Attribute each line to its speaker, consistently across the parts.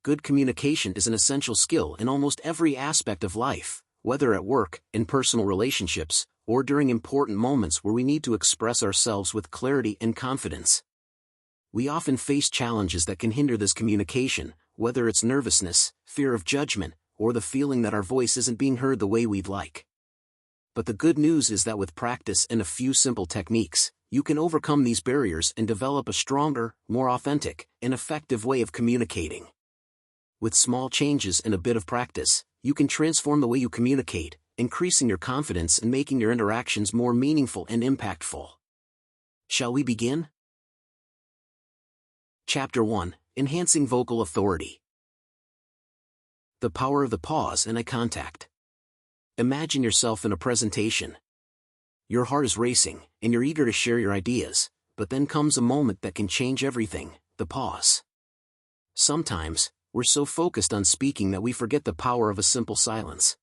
Speaker 1: Good communication is an essential skill in almost every aspect of life, whether at work, in personal relationships, or during important moments where we need to express ourselves with clarity and confidence. We often face challenges that can hinder this communication, whether it's nervousness, fear of judgment, or the feeling that our voice isn't being heard the way we'd like. But the good news is that with practice and a few simple techniques, you can overcome these barriers and develop a stronger, more authentic, and effective way of communicating. With small changes and a bit of practice, you can transform the way you communicate, increasing your confidence and making your interactions more meaningful and impactful. Shall we begin? Chapter 1: Enhancing Vocal Authority. The power of the pause and eye contact. Imagine yourself in a presentation. Your heart is racing, and you're eager to share your ideas, but then comes a moment that can change everything: the pause. Sometimes, we're so focused on speaking that we forget the power of a simple silence.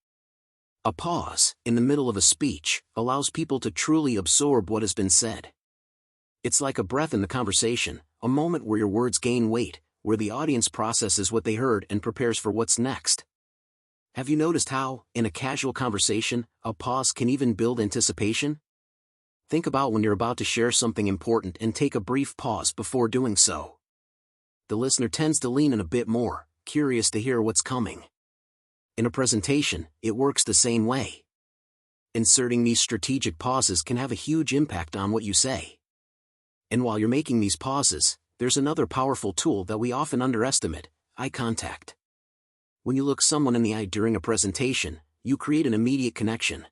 Speaker 1: A pause, in the middle of a speech, allows people to truly absorb what has been said. It's like a breath in the conversation, a moment where your words gain weight, where the audience processes what they heard and prepares for what's next. Have you noticed how, in a casual conversation, a pause can even build anticipation? Think about when you're about to share something important and take a brief pause before doing so. The listener tends to lean in a bit more, curious to hear what's coming. In a presentation, it works the same way. Inserting these strategic pauses can have a huge impact on what you say. And while you're making these pauses, there's another powerful tool that we often underestimate: eye contact. When you look someone in the eye during a presentation, you create an immediate connection.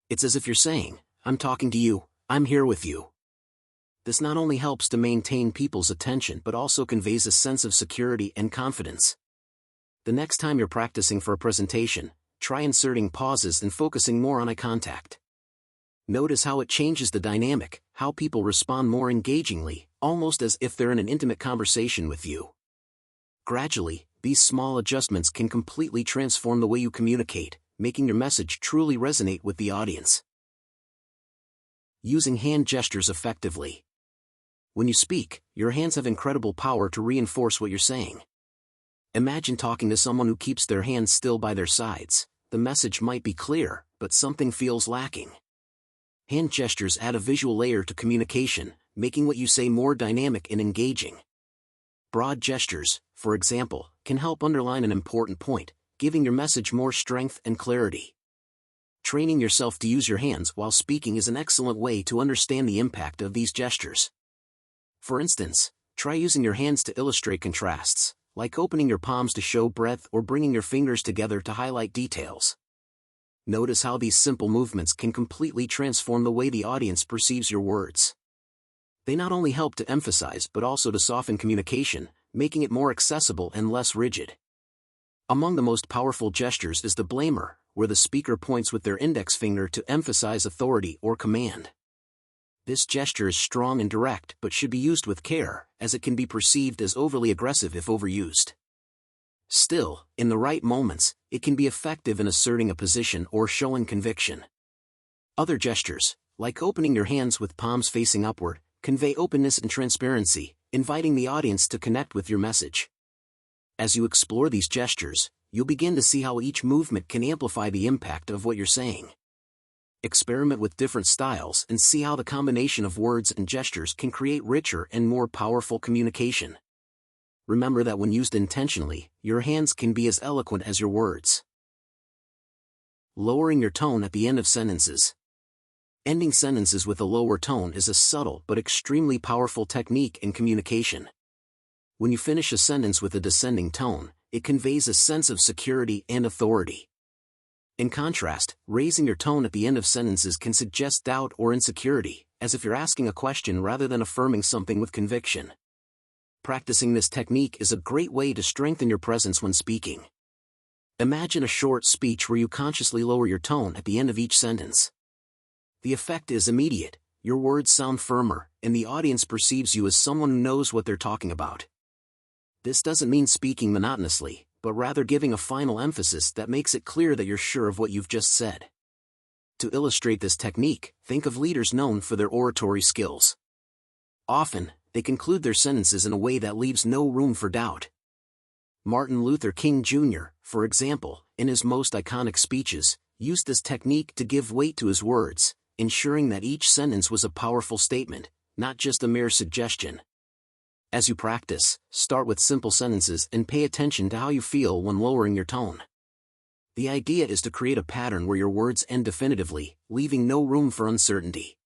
Speaker 1: It's as if you're saying, "I'm talking to you, I'm here with you." This not only helps to maintain people's attention but also conveys a sense of security and confidence. The next time you're practicing for a presentation, try inserting pauses and focusing more on eye contact. Notice how it changes the dynamic, how people respond more engagingly, almost as if they're in an intimate conversation with you. Gradually, these small adjustments can completely transform the way you communicate, making your message truly resonate with the audience. Using hand gestures effectively. When you speak, your hands have incredible power to reinforce what you're saying. Imagine talking to someone who keeps their hands still by their sides. The message might be clear, but something feels lacking. Hand gestures add a visual layer to communication, making what you say more dynamic and engaging. Broad gestures, for example, can help underline an important point, giving your message more strength and clarity. Training yourself to use your hands while speaking is an excellent way to understand the impact of these gestures. For instance, try using your hands to illustrate contrasts, like opening your palms to show breadth or bringing your fingers together to highlight details. Notice how these simple movements can completely transform the way the audience perceives your words. They not only help to emphasize but also to soften communication, making it more accessible and less rigid. Among the most powerful gestures is the blamer, where the speaker points with their index finger to emphasize authority or command. This gesture is strong and direct but should be used with care, as it can be perceived as overly aggressive if overused. Still, in the right moments, it can be effective in asserting a position or showing conviction. Other gestures, like opening your hands with palms facing upward, convey openness and transparency, inviting the audience to connect with your message. As you explore these gestures, you'll begin to see how each movement can amplify the impact of what you're saying. Experiment with different styles and see how the combination of words and gestures can create richer and more powerful communication. Remember that when used intentionally, your hands can be as eloquent as your words. Lowering your tone at the end of sentences. Ending sentences with a lower tone is a subtle but extremely powerful technique in communication. When you finish a sentence with a descending tone, it conveys a sense of security and authority. In contrast, raising your tone at the end of sentences can suggest doubt or insecurity, as if you're asking a question rather than affirming something with conviction. Practicing this technique is a great way to strengthen your presence when speaking. Imagine a short speech where you consciously lower your tone at the end of each sentence. The effect is immediate, your words sound firmer, and the audience perceives you as someone who knows what they're talking about. This doesn't mean speaking monotonously, but rather giving a final emphasis that makes it clear that you're sure of what you've just said. To illustrate this technique, think of leaders known for their oratory skills. Often, they conclude their sentences in a way that leaves no room for doubt. Martin Luther King Jr., for example, in his most iconic speeches, used this technique to give weight to his words, ensuring that each sentence was a powerful statement, not just a mere suggestion. As you practice, start with simple sentences and pay attention to how you feel when lowering your tone. The idea is to create a pattern where your words end definitively, leaving no room for uncertainty.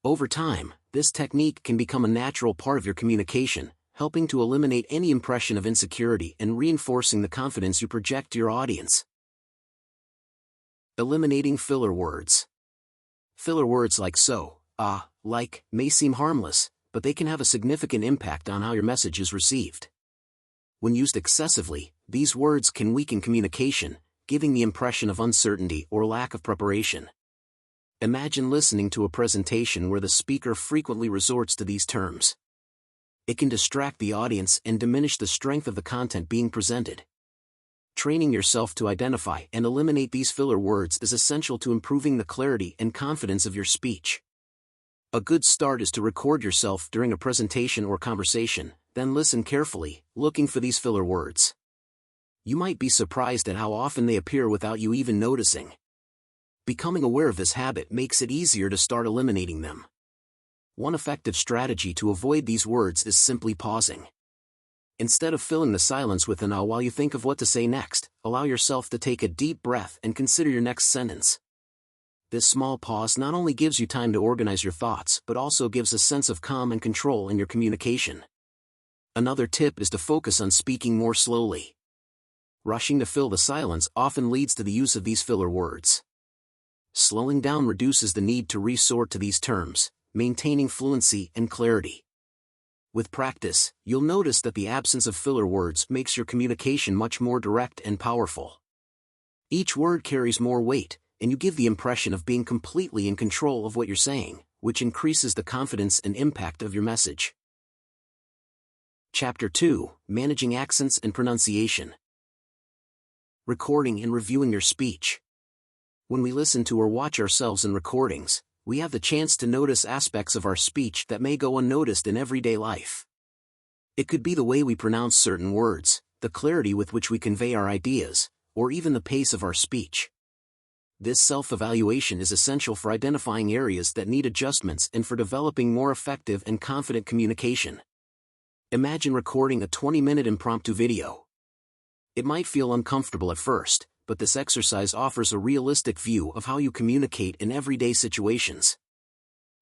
Speaker 1: Over time, this technique can become a natural part of your communication, helping to eliminate any impression of insecurity and reinforcing the confidence you project to your audience. Eliminating filler words. Filler words like so, like, may seem harmless, but they can have a significant impact on how your message is received. When used excessively, these words can weaken communication, giving the impression of uncertainty or lack of preparation. Imagine listening to a presentation where the speaker frequently resorts to these terms. It can distract the audience and diminish the strength of the content being presented. Training yourself to identify and eliminate these filler words is essential to improving the clarity and confidence of your speech. A good start is to record yourself during a presentation or conversation, then listen carefully, looking for these filler words. You might be surprised at how often they appear without you even noticing. Becoming aware of this habit makes it easier to start eliminating them. One effective strategy to avoid these words is simply pausing. Instead of filling the silence with an while you think of what to say next, allow yourself to take a deep breath and consider your next sentence. This small pause not only gives you time to organize your thoughts but also gives a sense of calm and control in your communication. Another tip is to focus on speaking more slowly. Rushing to fill the silence often leads to the use of these filler words. Slowing down reduces the need to resort to these terms, maintaining fluency and clarity. With practice, you'll notice that the absence of filler words makes your communication much more direct and powerful. Each word carries more weight, and you give the impression of being completely in control of what you're saying, which increases the confidence and impact of your message. Chapter 2: Managing Accents and Pronunciation. Recording and reviewing your speech. When we listen to or watch ourselves in recordings, we have the chance to notice aspects of our speech that may go unnoticed in everyday life. It could be the way we pronounce certain words, the clarity with which we convey our ideas, or even the pace of our speech. This self-evaluation is essential for identifying areas that need adjustments and for developing more effective and confident communication. Imagine recording a 20-minute impromptu video. It might feel uncomfortable at first, but this exercise offers a realistic view of how you communicate in everyday situations.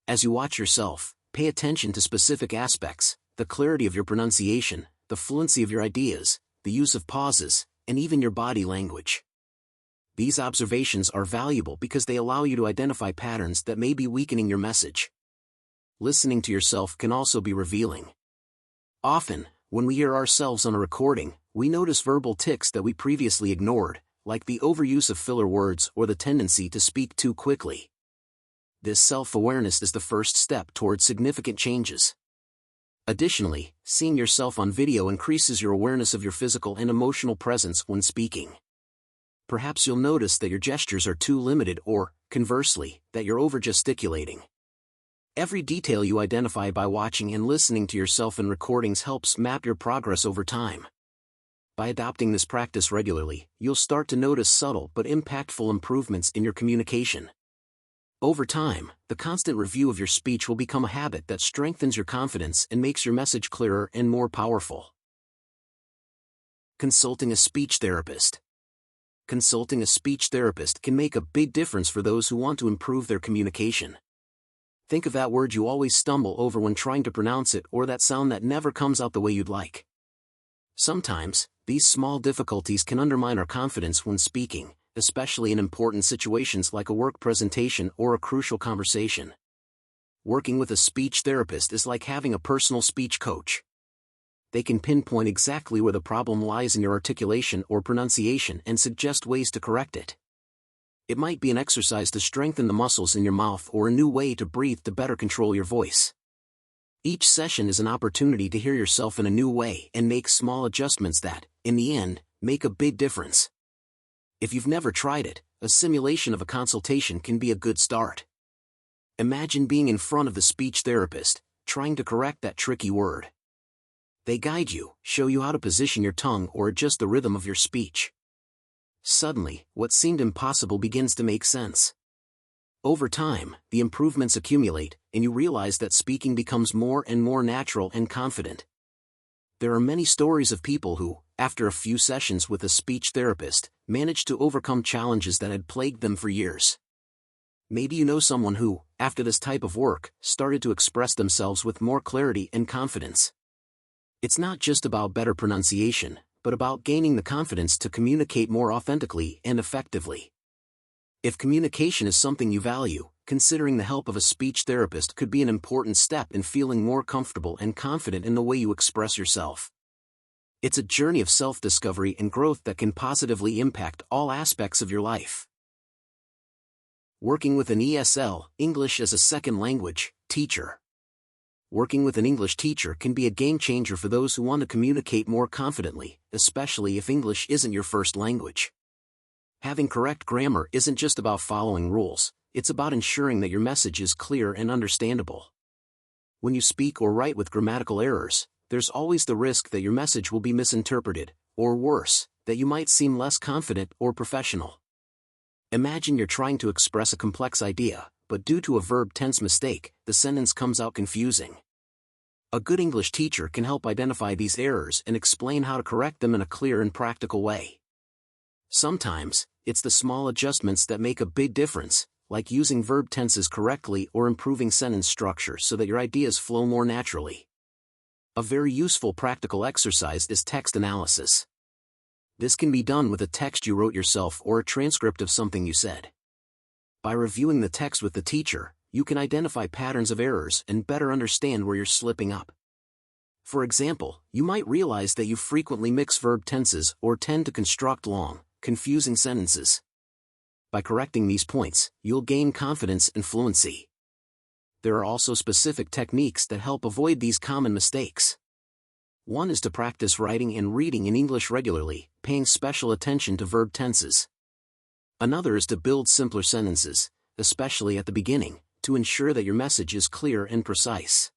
Speaker 1: As you watch yourself, pay attention to specific aspects, the clarity of your pronunciation, the fluency of your ideas, the use of pauses, and even your body language. These observations are valuable because they allow you to identify patterns that may be weakening your message. Listening to yourself can also be revealing. Often, when we hear ourselves on a recording, we notice verbal tics that we previously ignored, like the overuse of filler words or the tendency to speak too quickly. This self-awareness is the first step towards significant changes. Additionally, seeing yourself on video increases your awareness of your physical and emotional presence when speaking. Perhaps you'll notice that your gestures are too limited or, conversely, that you're over-gesticulating. Every detail you identify by watching and listening to yourself in recordings helps map your progress over time. By adopting this practice regularly, you'll start to notice subtle but impactful improvements in your communication. Over time, the constant review of your speech will become a habit that strengthens your confidence and makes your message clearer and more powerful. Consulting a speech therapist. Consulting a speech therapist can make a big difference for those who want to improve their communication. Think of that word you always stumble over when trying to pronounce it, or that sound that never comes out the way you'd like. Sometimes, these small difficulties can undermine our confidence when speaking, especially in important situations like a work presentation or a crucial conversation. Working with a speech therapist is like having a personal speech coach. They can pinpoint exactly where the problem lies in your articulation or pronunciation and suggest ways to correct it. It might be an exercise to strengthen the muscles in your mouth or a new way to breathe to better control your voice. Each session is an opportunity to hear yourself in a new way and make small adjustments that, in the end, make a big difference. If you've never tried it, a simulation of a consultation can be a good start. Imagine being in front of the speech therapist, trying to correct that tricky word. They guide you, show you how to position your tongue or adjust the rhythm of your speech. Suddenly, what seemed impossible begins to make sense. Over time, the improvements accumulate, and you realize that speaking becomes more and more natural and confident. There are many stories of people who, after a few sessions with a speech therapist, managed to overcome challenges that had plagued them for years. Maybe you know someone who, after this type of work, started to express themselves with more clarity and confidence. It's not just about better pronunciation, but about gaining the confidence to communicate more authentically and effectively. If communication is something you value, considering the help of a speech therapist could be an important step in feeling more comfortable and confident in the way you express yourself. It's a journey of self-discovery and growth that can positively impact all aspects of your life. Working with an ESL, English as a Second Language, teacher. Working with an English teacher can be a game changer for those who want to communicate more confidently, especially if English isn't your first language. Having correct grammar isn't just about following rules, it's about ensuring that your message is clear and understandable. When you speak or write with grammatical errors, there's always the risk that your message will be misinterpreted, or worse, that you might seem less confident or professional. Imagine you're trying to express a complex idea, but due to a verb tense mistake, the sentence comes out confusing. A good English teacher can help identify these errors and explain how to correct them in a clear and practical way. Sometimes, it's the small adjustments that make a big difference, like using verb tenses correctly or improving sentence structure so that your ideas flow more naturally. A very useful practical exercise is text analysis. This can be done with a text you wrote yourself or a transcript of something you said. By reviewing the text with the teacher, you can identify patterns of errors and better understand where you're slipping up. For example, you might realize that you frequently mix verb tenses or tend to construct long, confusing sentences. By correcting these points, you'll gain confidence and fluency. There are also specific techniques that help avoid these common mistakes. One is to practice writing and reading in English regularly, paying special attention to verb tenses. Another is to build simpler sentences, especially at the beginning, to ensure that your message is clear and precise.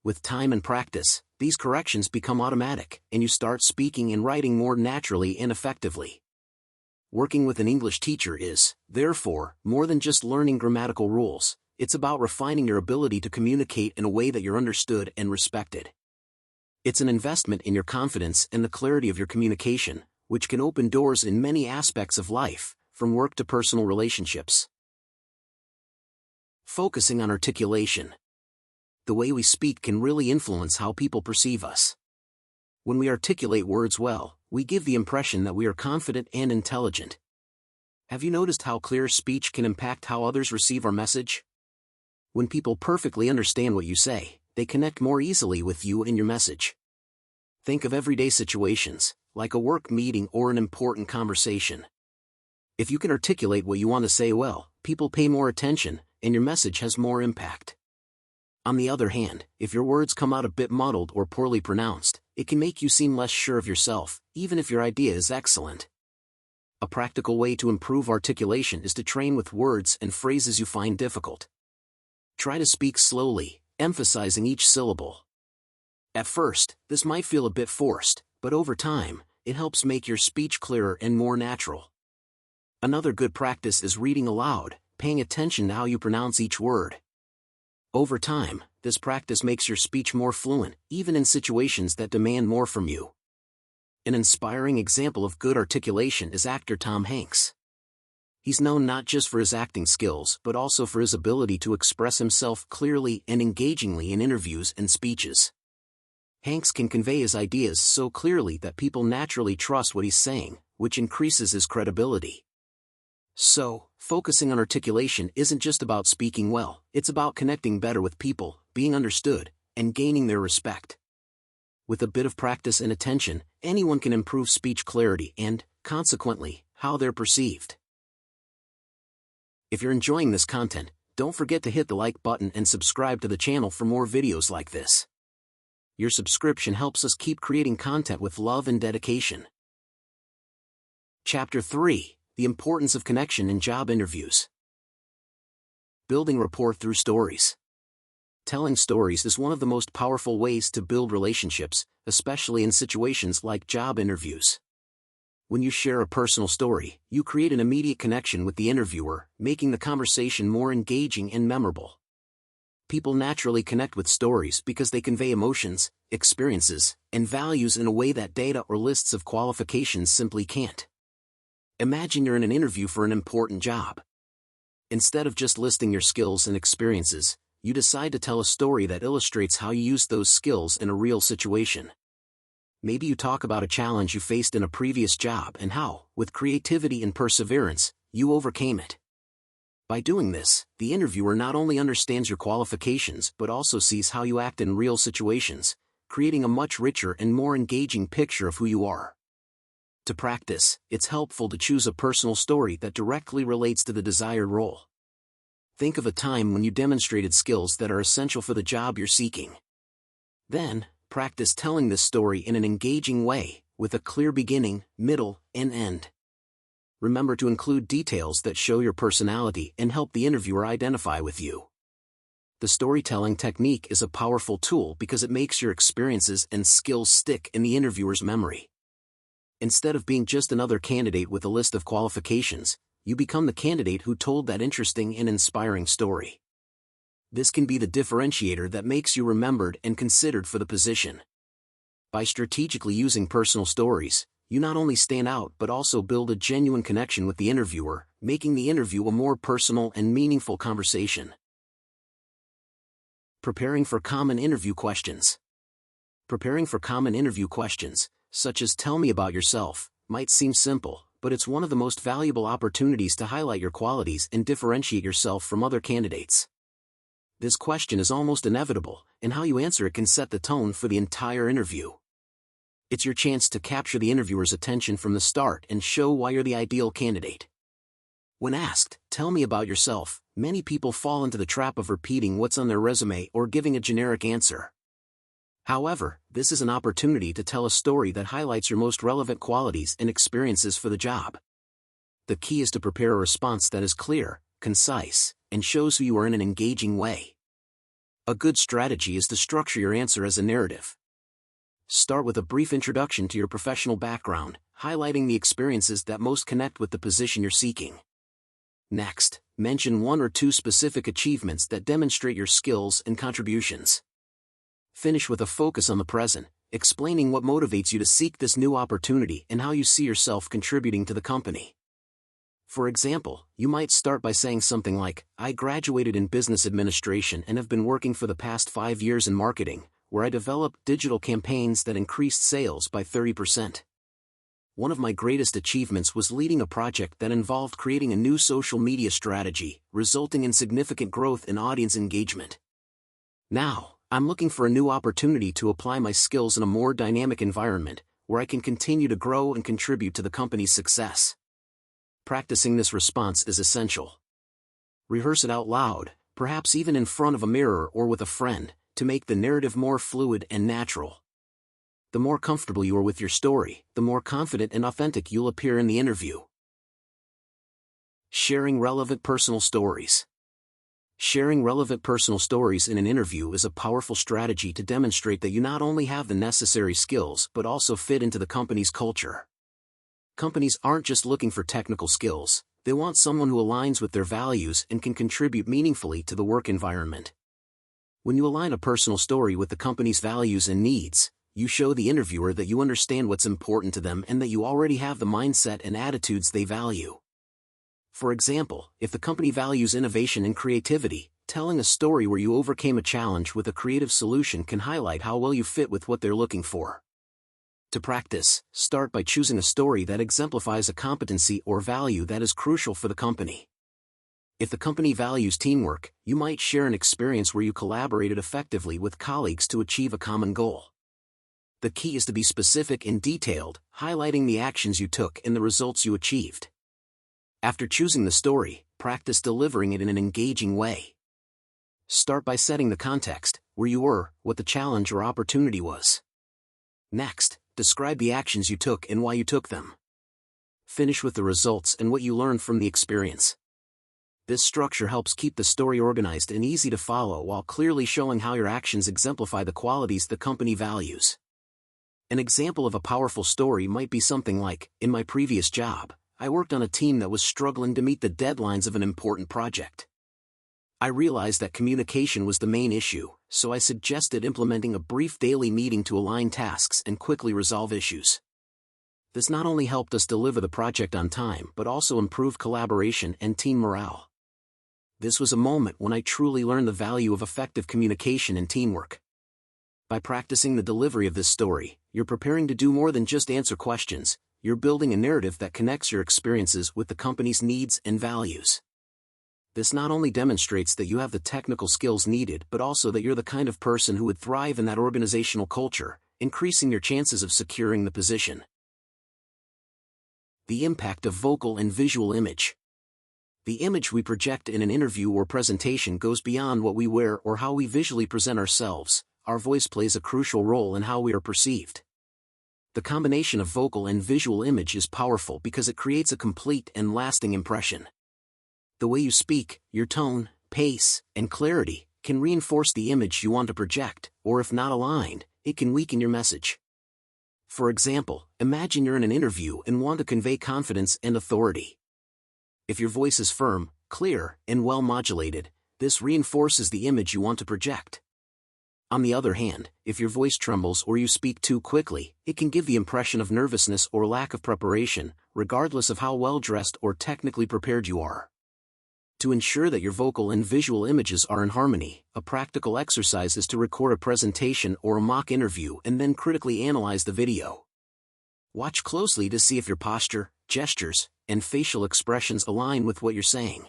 Speaker 1: With time and practice, these corrections become automatic, and you start speaking and writing more naturally and effectively. Working with an English teacher is, therefore, more than just learning grammatical rules. It's about refining your ability to communicate in a way that you're understood and respected. It's an investment in your confidence and the clarity of your communication, which can open doors in many aspects of life, from work to personal relationships. Focusing on articulation. The way we speak can really influence how people perceive us. When we articulate words well, we give the impression that we are confident and intelligent. Have you noticed how clear speech can impact how others receive our message? When people perfectly understand what you say, they connect more easily with you and your message. Think of everyday situations, like a work meeting or an important conversation. If you can articulate what you want to say well, people pay more attention, and your message has more impact. On the other hand, if your words come out a bit muddled or poorly pronounced, it can make you seem less sure of yourself, even if your idea is excellent. A practical way to improve articulation is to train with words and phrases you find difficult. Try to speak slowly, emphasizing each syllable. At first, this might feel a bit forced, but over time, it helps make your speech clearer and more natural. Another good practice is reading aloud, paying attention to how you pronounce each word. Over time, this practice makes your speech more fluent, even in situations that demand more from you. An inspiring example of good articulation is actor Tom Hanks. He's known not just for his acting skills but also for his ability to express himself clearly and engagingly in interviews and speeches. Hanks can convey his ideas so clearly that people naturally trust what he's saying, which increases his credibility. So, focusing on articulation isn't just about speaking well, it's about connecting better with people, being understood, and gaining their respect. With a bit of practice and attention, anyone can improve speech clarity and, consequently, how they're perceived. If you're enjoying this content, don't forget to hit the like button and subscribe to the channel for more videos like this. Your subscription helps us keep creating content with love and dedication. Chapter 3: The Importance of Connection in Job Interviews. Building rapport through stories. Telling stories is one of the most powerful ways to build relationships, especially in situations like job interviews. When you share a personal story, you create an immediate connection with the interviewer, making the conversation more engaging and memorable. People naturally connect with stories because they convey emotions, experiences, and values in a way that data or lists of qualifications simply can't. Imagine you're in an interview for an important job. Instead of just listing your skills and experiences, you decide to tell a story that illustrates how you used those skills in a real situation. Maybe you talk about a challenge you faced in a previous job and how, with creativity and perseverance, you overcame it. By doing this, the interviewer not only understands your qualifications but also sees how you act in real situations, creating a much richer and more engaging picture of who you are. To practice, it's helpful to choose a personal story that directly relates to the desired role. Think of a time when you demonstrated skills that are essential for the job you're seeking. Then, practice telling this story in an engaging way, with a clear beginning, middle, and end. Remember to include details that show your personality and help the interviewer identify with you. The storytelling technique is a powerful tool because it makes your experiences and skills stick in the interviewer's memory. Instead of being just another candidate with a list of qualifications, you become the candidate who told that interesting and inspiring story. This can be the differentiator that makes you remembered and considered for the position. By strategically using personal stories, you not only stand out but also build a genuine connection with the interviewer, making the interview a more personal and meaningful conversation. Preparing for common interview questions. Preparing for common interview questions, such as "tell me about yourself," might seem simple, but it's one of the most valuable opportunities to highlight your qualities and differentiate yourself from other candidates. This question is almost inevitable, and how you answer it can set the tone for the entire interview. It's your chance to capture the interviewer's attention from the start and show why you're the ideal candidate. When asked, "Tell me about yourself," many people fall into the trap of repeating what's on their resume or giving a generic answer. However, this is an opportunity to tell a story that highlights your most relevant qualities and experiences for the job. The key is to prepare a response that is clear, concise, and shows who you are in an engaging way. A good strategy is to structure your answer as a narrative. Start with a brief introduction to your professional background, highlighting the experiences that most connect with the position you're seeking. Next, mention one or two specific achievements that demonstrate your skills and contributions. Finish with a focus on the present, explaining what motivates you to seek this new opportunity and how you see yourself contributing to the company. For example, you might start by saying something like, "I graduated in business administration and have been working for the past 5 years in marketing, where I developed digital campaigns that increased sales by 30%. One of my greatest achievements was leading a project that involved creating a new social media strategy, resulting in significant growth in audience engagement. Now, I'm looking for a new opportunity to apply my skills in a more dynamic environment, where I can continue to grow and contribute to the company's success." Practicing this response is essential. Rehearse it out loud, perhaps even in front of a mirror or with a friend, to make the narrative more fluid and natural. The more comfortable you are with your story, the more confident and authentic you'll appear in the interview. Sharing relevant personal stories. Sharing relevant personal stories in an interview is a powerful strategy to demonstrate that you not only have the necessary skills but also fit into the company's culture. Companies aren't just looking for technical skills, they want someone who aligns with their values and can contribute meaningfully to the work environment. When you align a personal story with the company's values and needs, you show the interviewer that you understand what's important to them and that you already have the mindset and attitudes they value. For example, if the company values innovation and creativity, telling a story where you overcame a challenge with a creative solution can highlight how well you fit with what they're looking for. To practice, start by choosing a story that exemplifies a competency or value that is crucial for the company. If the company values teamwork, you might share an experience where you collaborated effectively with colleagues to achieve a common goal. The key is to be specific and detailed, highlighting the actions you took and the results you achieved. After choosing the story, practice delivering it in an engaging way. Start by setting the context, where you were, what the challenge or opportunity was. Next, describe the actions you took and why you took them. Finish with the results and what you learned from the experience. This structure helps keep the story organized and easy to follow while clearly showing how your actions exemplify the qualities the company values. An example of a powerful story might be something like, in my previous job, I worked on a team that was struggling to meet the deadlines of an important project. I realized that communication was the main issue, so I suggested implementing a brief daily meeting to align tasks and quickly resolve issues. This not only helped us deliver the project on time but also improved collaboration and team morale. This was a moment when I truly learned the value of effective communication and teamwork. By practicing the delivery of this story, you're preparing to do more than just answer questions, you're building a narrative that connects your experiences with the company's needs and values. This not only demonstrates that you have the technical skills needed but also that you're the kind of person who would thrive in that organizational culture, increasing your chances of securing the position. The impact of vocal and visual image. The image we project in an interview or presentation goes beyond what we wear or how we visually present ourselves. Our voice plays a crucial role in how we are perceived. The combination of vocal and visual image is powerful because it creates a complete and lasting impression. The way you speak, your tone, pace, and clarity can reinforce the image you want to project, or if not aligned, it can weaken your message. For example, imagine you're in an interview and want to convey confidence and authority. If your voice is firm, clear, and well modulated, this reinforces the image you want to project. On the other hand, if your voice trembles or you speak too quickly, it can give the impression of nervousness or lack of preparation, regardless of how well dressed or technically prepared you are. To ensure that your vocal and visual images are in harmony, a practical exercise is to record a presentation or a mock interview and then critically analyze the video. Watch closely to see if your posture, gestures, and facial expressions align with what you're saying.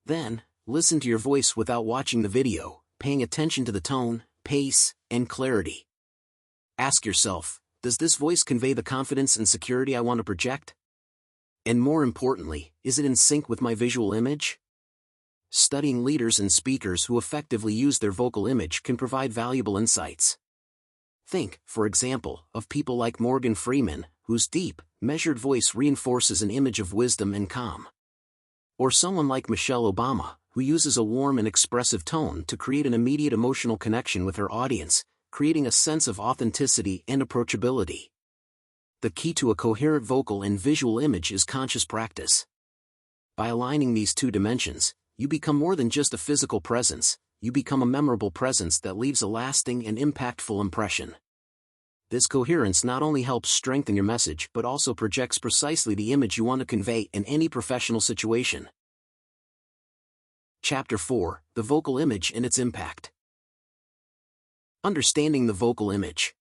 Speaker 1: Then, listen to your voice without watching the video, paying attention to the tone, pace, and clarity. Ask yourself, does this voice convey the confidence and security I want to project? And more importantly, is it in sync with my visual image? Studying leaders and speakers who effectively use their vocal image can provide valuable insights. Think, for example, of people like Morgan Freeman, whose deep, measured voice reinforces an image of wisdom and calm. Or someone like Michelle Obama, who uses a warm and expressive tone to create an immediate emotional connection with her audience, creating a sense of authenticity and approachability. The key to a coherent vocal and visual image is conscious practice. By aligning these two dimensions, you become more than just a physical presence, you become a memorable presence that leaves a lasting and impactful impression. This coherence not only helps strengthen your message but also projects precisely the image you want to convey in any professional situation. Chapter 4: The Vocal Image and Its Impact. Understanding the vocal image.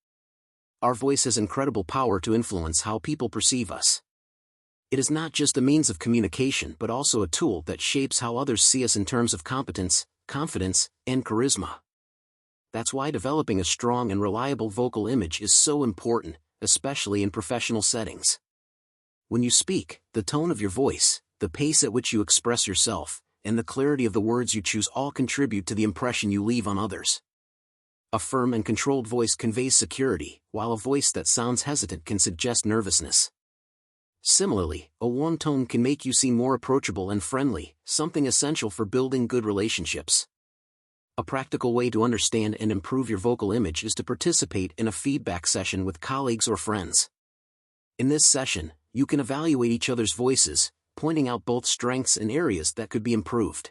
Speaker 1: Our voice has incredible power to influence how people perceive us. It is not just a means of communication but also a tool that shapes how others see us in terms of competence, confidence, and charisma. That's why developing a strong and reliable vocal image is so important, especially in professional settings. When you speak, the tone of your voice, the pace at which you express yourself, and the clarity of the words you choose all contribute to the impression you leave on others. A firm and controlled voice conveys security, while a voice that sounds hesitant can suggest nervousness. Similarly, a warm tone can make you seem more approachable and friendly, something essential for building good relationships. A practical way to understand and improve your vocal image is to participate in a feedback session with colleagues or friends. In this session, you can evaluate each other's voices, pointing out both strengths and areas that could be improved.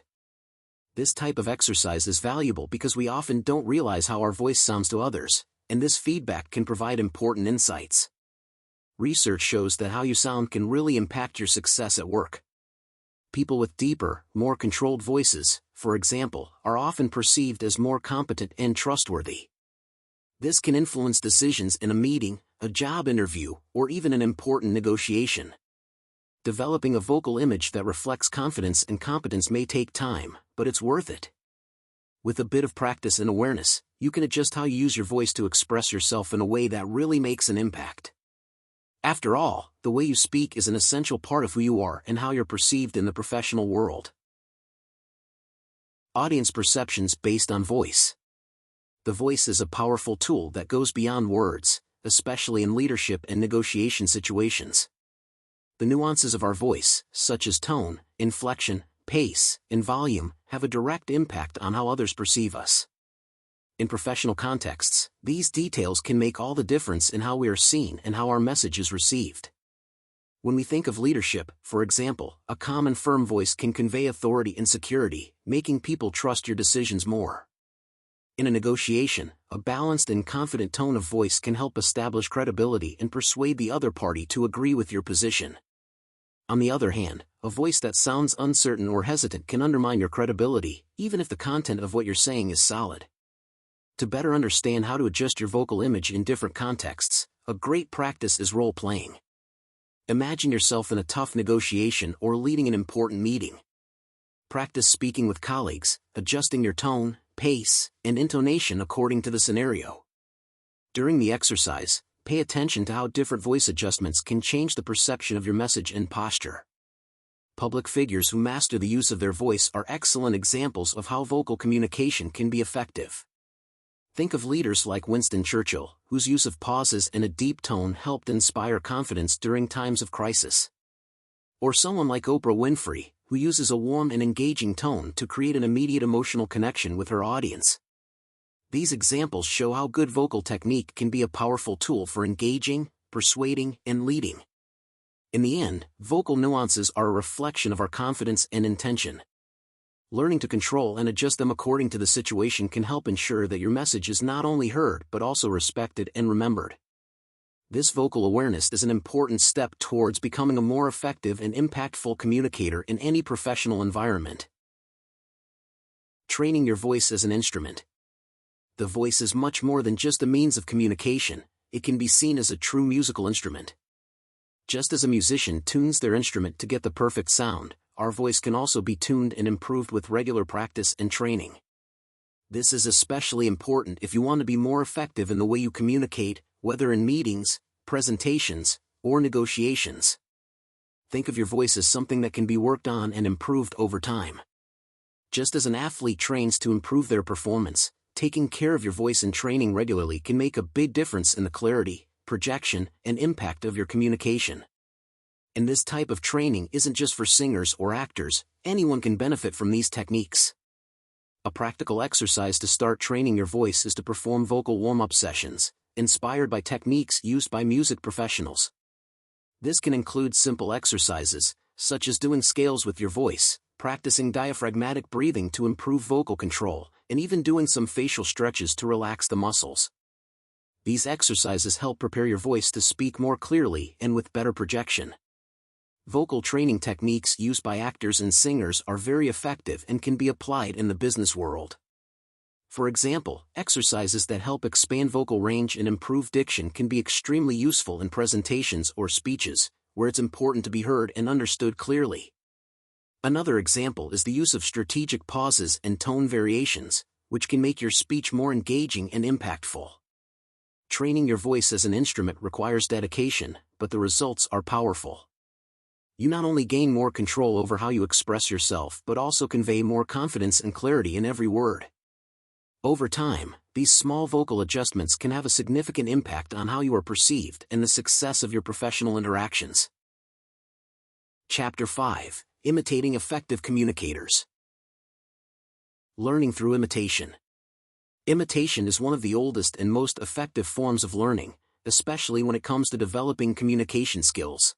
Speaker 1: This type of exercise is valuable because we often don't realize how our voice sounds to others, and this feedback can provide important insights. Research shows that how you sound can really impact your success at work. People with deeper, more controlled voices, for example, are often perceived as more competent and trustworthy. This can influence decisions in a meeting, a job interview, or even an important negotiation. Developing a vocal image that reflects confidence and competence may take time, but it's worth it. With a bit of practice and awareness, you can adjust how you use your voice to express yourself in a way that really makes an impact. After all, the way you speak is an essential part of who you are and how you're perceived in the professional world. Audience perceptions based on voice. The voice is a powerful tool that goes beyond words, especially in leadership and negotiation situations. The nuances of our voice, such as tone, inflection, pace, and volume have a direct impact on how others perceive us. In professional contexts, these details can make all the difference in how we are seen and how our message is received. When we think of leadership, for example, a calm and firm voice can convey authority and security, making people trust your decisions more. In a negotiation, a balanced and confident tone of voice can help establish credibility and persuade the other party to agree with your position. On the other hand, a voice that sounds uncertain or hesitant can undermine your credibility, even if the content of what you're saying is solid. To better understand how to adjust your vocal image in different contexts, a great practice is role-playing. Imagine yourself in a tough negotiation or leading an important meeting. Practice speaking with colleagues, adjusting your tone, pace, and intonation according to the scenario. During the exercise, pay attention to how different voice adjustments can change the perception of your message and posture. Public figures who master the use of their voice are excellent examples of how vocal communication can be effective. Think of leaders like Winston Churchill, whose use of pauses and a deep tone helped inspire confidence during times of crisis. Or someone like Oprah Winfrey, who uses a warm and engaging tone to create an immediate emotional connection with her audience. These examples show how good vocal technique can be a powerful tool for engaging, persuading, and leading. In the end, vocal nuances are a reflection of our confidence and intention. Learning to control and adjust them according to the situation can help ensure that your message is not only heard but also respected and remembered. This vocal awareness is an important step towards becoming a more effective and impactful communicator in any professional environment. Training your voice as an instrument. The voice is much more than just a means of communication, it can be seen as a true musical instrument. Just as a musician tunes their instrument to get the perfect sound, our voice can also be tuned and improved with regular practice and training. This is especially important if you want to be more effective in the way you communicate, whether in meetings, presentations, or negotiations. Think of your voice as something that can be worked on and improved over time. Just as an athlete trains to improve their performance, taking care of your voice and training regularly can make a big difference in the clarity, projection, and impact of your communication. And this type of training isn't just for singers or actors, anyone can benefit from these techniques. A practical exercise to start training your voice is to perform vocal warm-up sessions, inspired by techniques used by music professionals. This can include simple exercises, such as doing scales with your voice, practicing diaphragmatic breathing to improve vocal control, and even doing some facial stretches to relax the muscles. These exercises help prepare your voice to speak more clearly and with better projection. Vocal training techniques used by actors and singers are very effective and can be applied in the business world. For example, exercises that help expand vocal range and improve diction can be extremely useful in presentations or speeches, where it's important to be heard and understood clearly. Another example is the use of strategic pauses and tone variations, which can make your speech more engaging and impactful. Training your voice as an instrument requires dedication, but the results are powerful. You not only gain more control over how you express yourself but also convey more confidence and clarity in every word. Over time, these small vocal adjustments can have a significant impact on how you are perceived and the success of your professional interactions. Chapter 5: Imitating Effective Communicators. Learning through imitation. Imitation is one of the oldest and most effective forms of learning, especially when it comes to developing communication skills.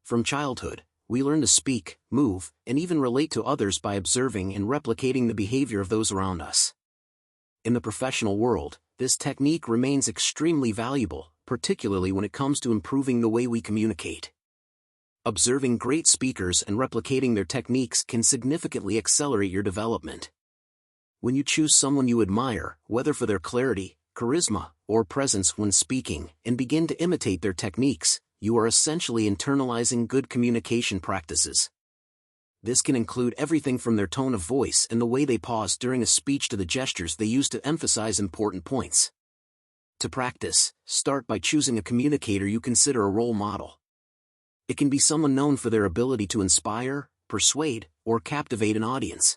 Speaker 1: From childhood, we learn to speak, move, and even relate to others by observing and replicating the behavior of those around us. In the professional world, this technique remains extremely valuable, particularly when it comes to improving the way we communicate. Observing great speakers and replicating their techniques can significantly accelerate your development. When you choose someone you admire, whether for their clarity, charisma, or presence when speaking, and begin to imitate their techniques, you are essentially internalizing good communication practices. This can include everything from their tone of voice and the way they pause during a speech to the gestures they use to emphasize important points. To practice, start by choosing a communicator you consider a role model. It can be someone known for their ability to inspire, persuade, or captivate an audience.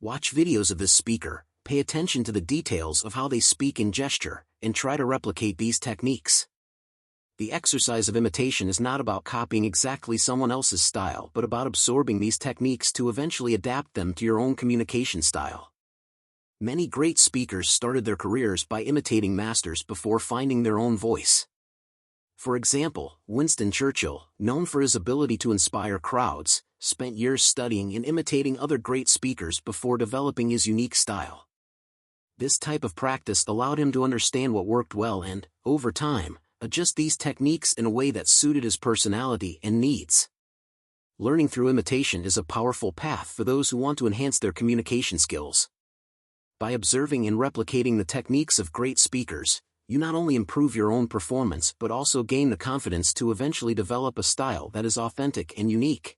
Speaker 1: Watch videos of this speaker, pay attention to the details of how they speak and gesture, and try to replicate these techniques. The exercise of imitation is not about copying exactly someone else's style but about absorbing these techniques to eventually adapt them to your own communication style. Many great speakers started their careers by imitating masters before finding their own voice. For example, Winston Churchill, known for his ability to inspire crowds, spent years studying and imitating other great speakers before developing his unique style. This type of practice allowed him to understand what worked well and, over time, adjust these techniques in a way that suited his personality and needs. Learning through imitation is a powerful path for those who want to enhance their communication skills. By observing and replicating the techniques of great speakers, you not only improve your own performance but also gain the confidence to eventually develop a style that is authentic and unique.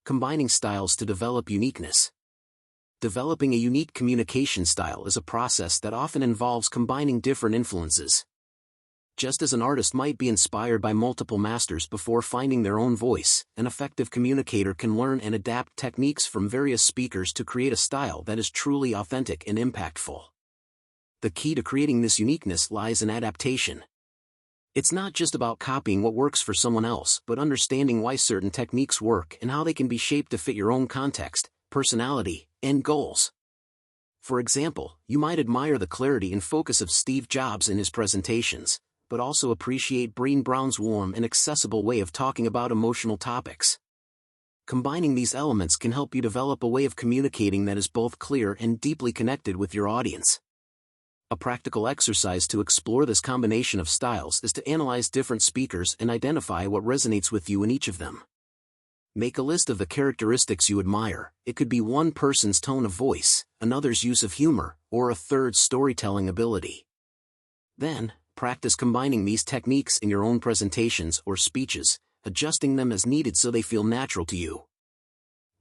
Speaker 1: Combining styles to develop uniqueness. Developing a unique communication style is a process that often involves combining different influences. Just as an artist might be inspired by multiple masters before finding their own voice, an effective communicator can learn and adapt techniques from various speakers to create a style that is truly authentic and impactful. The key to creating this uniqueness lies in adaptation. It's not just about copying what works for someone else but understanding why certain techniques work and how they can be shaped to fit your own context, personality, and goals. For example, you might admire the clarity and focus of Steve Jobs in his presentations, but also appreciate Brené Brown's warm and accessible way of talking about emotional topics. Combining these elements can help you develop a way of communicating that is both clear and deeply connected with your audience. A practical exercise to explore this combination of styles is to analyze different speakers and identify what resonates with you in each of them. Make a list of the characteristics you admire. It could be one person's tone of voice, another's use of humor, or a third's storytelling ability. Then, practice combining these techniques in your own presentations or speeches, adjusting them as needed so they feel natural to you.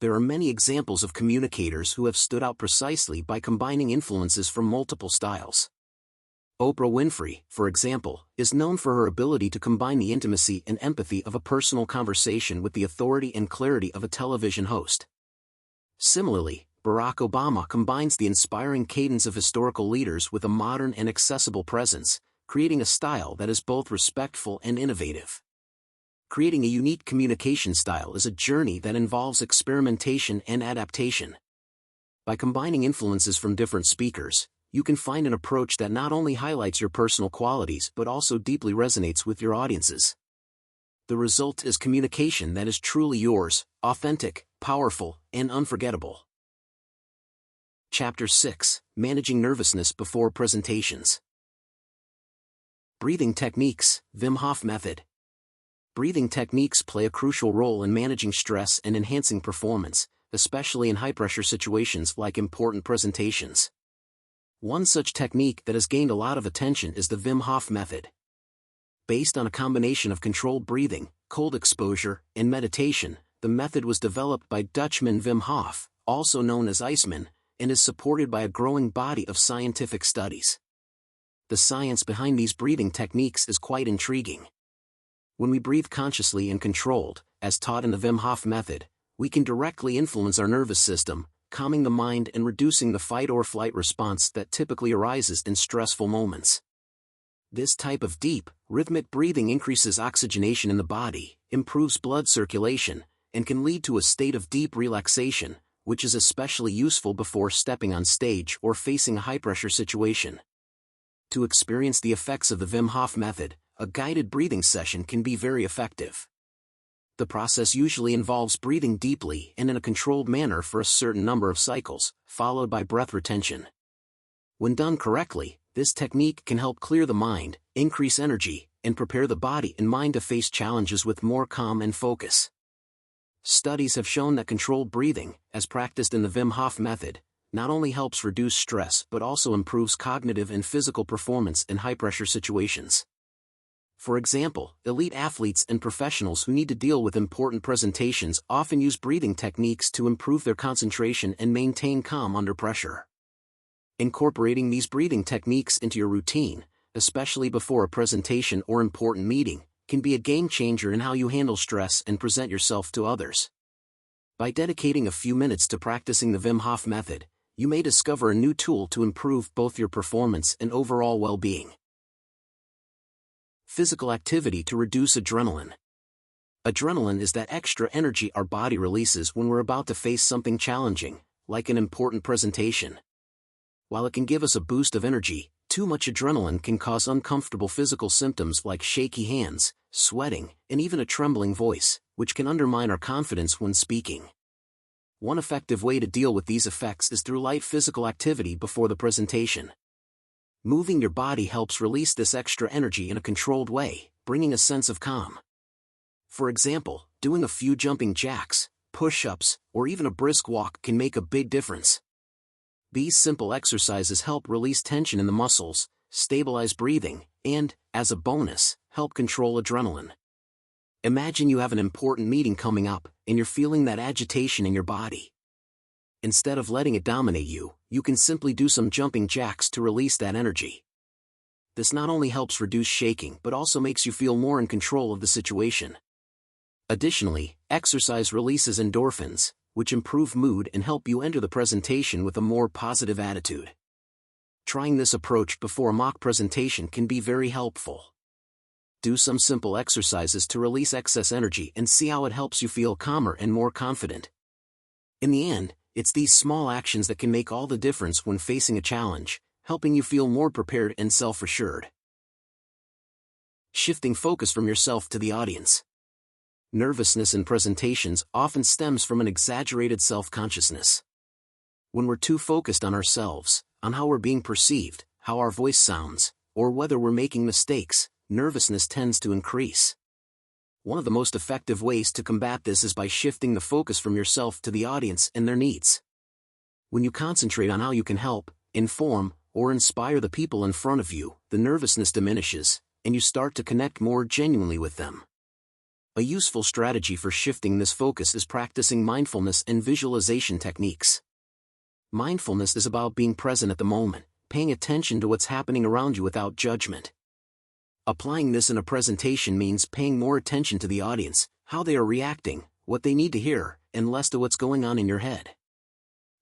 Speaker 1: There are many examples of communicators who have stood out precisely by combining influences from multiple styles. Oprah Winfrey, for example, is known for her ability to combine the intimacy and empathy of a personal conversation with the authority and clarity of a television host. Similarly, Barack Obama combines the inspiring cadence of historical leaders with a modern and accessible presence, creating a style that is both respectful and innovative. Creating a unique communication style is a journey that involves experimentation and adaptation. By combining influences from different speakers, you can find an approach that not only highlights your personal qualities but also deeply resonates with your audiences. The result is communication that is truly yours, authentic, powerful, and unforgettable. Chapter 6: Managing Nervousness Before Presentations. Breathing Techniques, Wim Hof Method. Breathing techniques play a crucial role in managing stress and enhancing performance, especially in high-pressure situations like important presentations. One such technique that has gained a lot of attention is the Wim Hof method. Based on a combination of controlled breathing, cold exposure, and meditation, the method was developed by Dutchman Wim Hof, also known as Iceman, and is supported by a growing body of scientific studies. The science behind these breathing techniques is quite intriguing. When we breathe consciously and controlled, as taught in the Wim Hof method, we can directly influence our nervous system, calming the mind and reducing the fight-or-flight response that typically arises in stressful moments. This type of deep, rhythmic breathing increases oxygenation in the body, improves blood circulation, and can lead to a state of deep relaxation, which is especially useful before stepping on stage or facing a high-pressure situation. To experience the effects of the Wim Hof method, a guided breathing session can be very effective. The process usually involves breathing deeply and in a controlled manner for a certain number of cycles, followed by breath retention. When done correctly, this technique can help clear the mind, increase energy, and prepare the body and mind to face challenges with more calm and focus. Studies have shown that controlled breathing, as practiced in the Wim Hof method, not only helps reduce stress but also improves cognitive and physical performance in high-pressure situations. For example, elite athletes and professionals who need to deal with important presentations often use breathing techniques to improve their concentration and maintain calm under pressure. Incorporating these breathing techniques into your routine, especially before a presentation or important meeting, can be a game changer in how you handle stress and present yourself to others. By dedicating a few minutes to practicing the Wim Hof method, you may discover a new tool to improve both your performance and overall well-being. Physical activity to reduce adrenaline. Adrenaline is that extra energy our body releases when we're about to face something challenging, like an important presentation. While it can give us a boost of energy, too much adrenaline can cause uncomfortable physical symptoms like shaky hands, sweating, and even a trembling voice, which can undermine our confidence when speaking. One effective way to deal with these effects is through light physical activity before the presentation. Moving your body helps release this extra energy in a controlled way, bringing a sense of calm. For example, doing a few jumping jacks, push-ups, or even a brisk walk can make a big difference. These simple exercises help release tension in the muscles, stabilize breathing, and, as a bonus, help control adrenaline. Imagine you have an important meeting coming up, and you're feeling that agitation in your body. Instead of letting it dominate you, you can simply do some jumping jacks to release that energy. This not only helps reduce shaking but also makes you feel more in control of the situation. Additionally, exercise releases endorphins, which improve mood and help you enter the presentation with a more positive attitude. Trying this approach before a mock presentation can be very helpful. Do some simple exercises to release excess energy and see how it helps you feel calmer and more confident. In the end, it's these small actions that can make all the difference when facing a challenge, helping you feel more prepared and self-assured. Shifting focus from yourself to the audience. Nervousness in presentations often stems from an exaggerated self-consciousness. When we're too focused on ourselves, on how we're being perceived, how our voice sounds, or whether we're making mistakes, nervousness tends to increase. One of the most effective ways to combat this is by shifting the focus from yourself to the audience and their needs. When you concentrate on how you can help, inform, or inspire the people in front of you, the nervousness diminishes, and you start to connect more genuinely with them. A useful strategy for shifting this focus is practicing mindfulness and visualization techniques. Mindfulness is about being present at the moment, paying attention to what's happening around you without judgment. Applying this in a presentation means paying more attention to the audience, how they are reacting, what they need to hear, and less to what's going on in your head.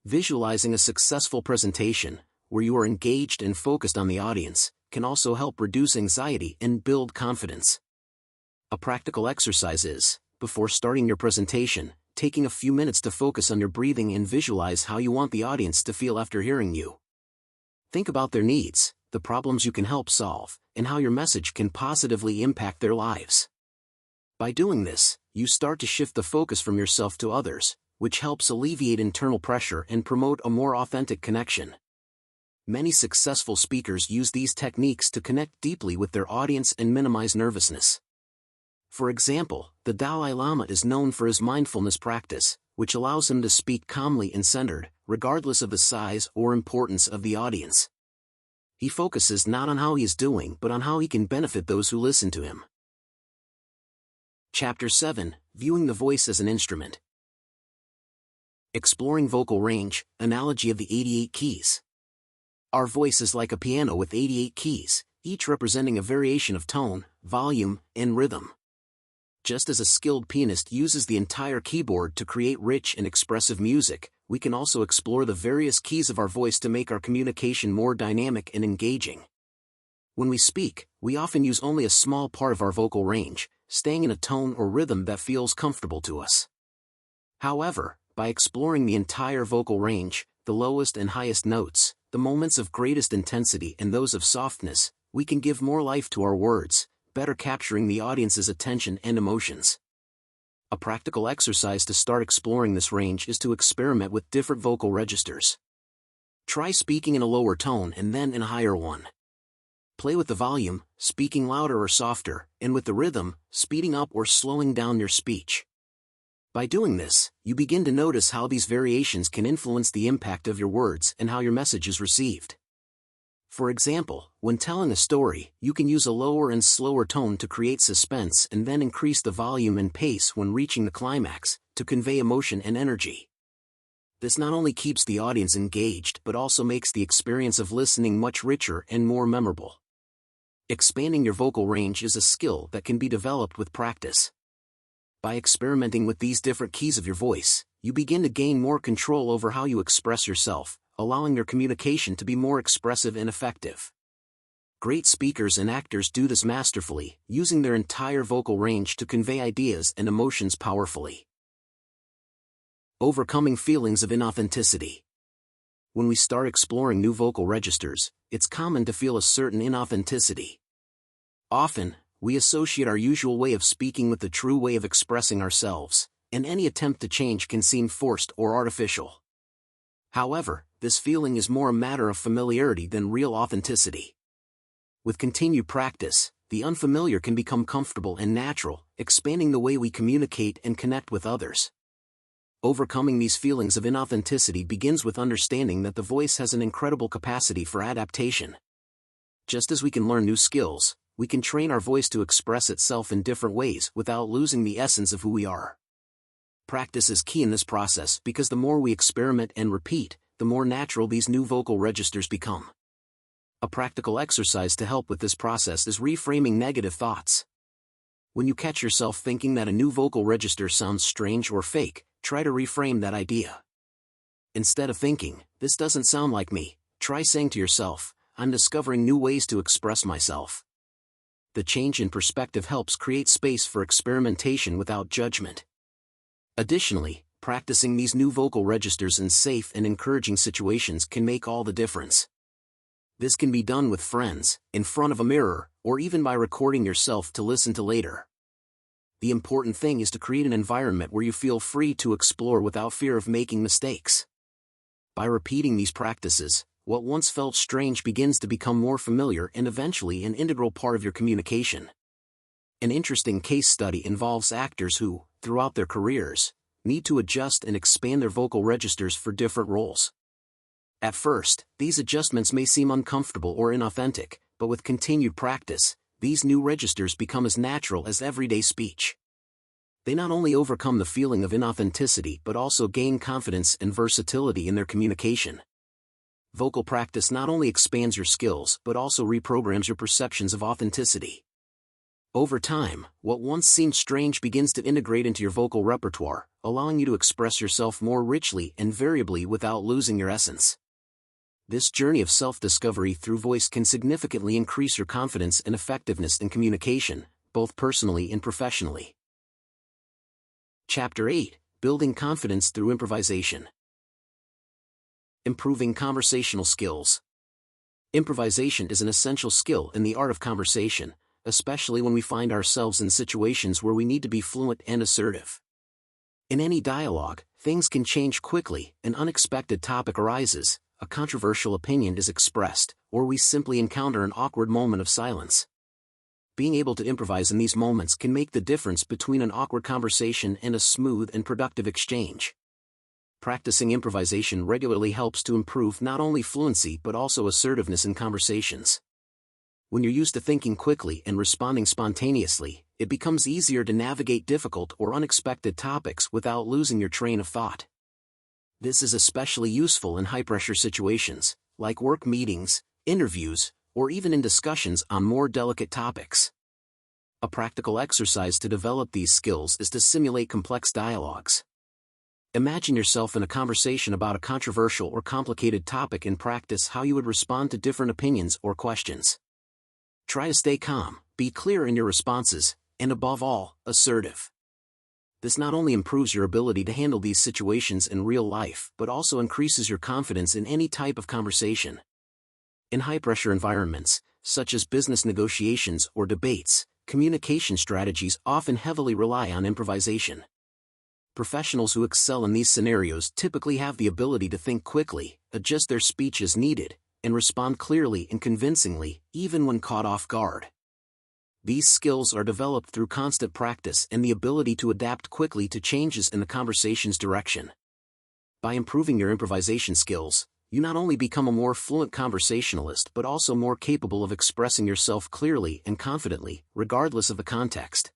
Speaker 1: Visualizing a successful presentation, where you are engaged and focused on the audience, can also help reduce anxiety and build confidence. A practical exercise is, before starting your presentation, taking a few minutes to focus on your breathing and visualize how you want the audience to feel after hearing you. Think about their needs, the problems you can help solve, and how your message can positively impact their lives. By doing this, you start to shift the focus from yourself to others, which helps alleviate internal pressure and promote a more authentic connection. Many successful speakers use these techniques to connect deeply with their audience and minimize nervousness. For example, the Dalai Lama is known for his mindfulness practice, which allows him to speak calmly and centered, regardless of the size or importance of the audience. He focuses not on how he is doing but on how he can benefit those who listen to him. Chapter 7: Viewing the Voice as an Instrument. Exploring vocal range, analogy of the 88 keys. Our voice is like a piano with 88 keys, each representing a variation of tone, volume, and rhythm. Just as a skilled pianist uses the entire keyboard to create rich and expressive music, we can also explore the various keys of our voice to make our communication more dynamic and engaging. When we speak, we often use only a small part of our vocal range, staying in a tone or rhythm that feels comfortable to us. However, by exploring the entire vocal range, the lowest and highest notes, the moments of greatest intensity and those of softness, we can give more life to our words, better capturing the audience's attention and emotions. A practical exercise to start exploring this range is to experiment with different vocal registers. Try speaking in a lower tone and then in a higher one. Play with the volume, speaking louder or softer, and with the rhythm, speeding up or slowing down your speech. By doing this, you begin to notice how these variations can influence the impact of your words and how your message is received. For example, when telling a story, you can use a lower and slower tone to create suspense and then increase the volume and pace when reaching the climax, to convey emotion and energy. This not only keeps the audience engaged but also makes the experience of listening much richer and more memorable. Expanding your vocal range is a skill that can be developed with practice. By experimenting with these different keys of your voice, you begin to gain more control over how you express yourself, allowing your communication to be more expressive and effective. Great speakers and actors do this masterfully, using their entire vocal range to convey ideas and emotions powerfully. Overcoming feelings of inauthenticity. When we start exploring new vocal registers, it's common to feel a certain inauthenticity. Often, we associate our usual way of speaking with the true way of expressing ourselves, and any attempt to change can seem forced or artificial. However, this feeling is more a matter of familiarity than real authenticity. With continued practice, the unfamiliar can become comfortable and natural, expanding the way we communicate and connect with others. Overcoming these feelings of inauthenticity begins with understanding that the voice has an incredible capacity for adaptation. Just as we can learn new skills, we can train our voice to express itself in different ways without losing the essence of who we are. Practice is key in this process because the more we experiment and repeat, the more natural these new vocal registers become. A practical exercise to help with this process is reframing negative thoughts. When you catch yourself thinking that a new vocal register sounds strange or fake, try to reframe that idea. Instead of thinking, "This doesn't sound like me," try saying to yourself, "I'm discovering new ways to express myself." The change in perspective helps create space for experimentation without judgment. Additionally, practicing these new vocal registers in safe and encouraging situations can make all the difference. This can be done with friends, in front of a mirror, or even by recording yourself to listen to later. The important thing is to create an environment where you feel free to explore without fear of making mistakes. By repeating these practices, what once felt strange begins to become more familiar and eventually an integral part of your communication. An interesting case study involves actors who, throughout their careers, need to adjust and expand their vocal registers for different roles. At first, these adjustments may seem uncomfortable or inauthentic, but with continued practice, these new registers become as natural as everyday speech. They not only overcome the feeling of inauthenticity but also gain confidence and versatility in their communication. Vocal practice not only expands your skills but also reprograms your perceptions of authenticity. Over time, what once seemed strange begins to integrate into your vocal repertoire, allowing you to express yourself more richly and variably without losing your essence. This journey of self-discovery through voice can significantly increase your confidence and effectiveness in communication, both personally and professionally. Chapter 8: Building Confidence Through Improvisation. Improving conversational skills. Improvisation is an essential skill in the art of conversation, especially when we find ourselves in situations where we need to be fluent and assertive. In any dialogue, things can change quickly, an unexpected topic arises, a controversial opinion is expressed, or we simply encounter an awkward moment of silence. Being able to improvise in these moments can make the difference between an awkward conversation and a smooth and productive exchange. Practicing improvisation regularly helps to improve not only fluency but also assertiveness in conversations. When you're used to thinking quickly and responding spontaneously, it becomes easier to navigate difficult or unexpected topics without losing your train of thought. This is especially useful in high-pressure situations, like work meetings, interviews, or even in discussions on more delicate topics. A practical exercise to develop these skills is to simulate complex dialogues. Imagine yourself in a conversation about a controversial or complicated topic and practice how you would respond to different opinions or questions. Try to stay calm, be clear in your responses, and above all, assertive. This not only improves your ability to handle these situations in real life but also increases your confidence in any type of conversation. In high-pressure environments, such as business negotiations or debates, communication strategies often heavily rely on improvisation. Professionals who excel in these scenarios typically have the ability to think quickly, adjust their speech as needed, and respond clearly and convincingly, even when caught off guard. These skills are developed through constant practice and the ability to adapt quickly to changes in the conversation's direction. By improving your improvisation skills, you not only become a more fluent conversationalist but also more capable of expressing yourself clearly and confidently, regardless of the context.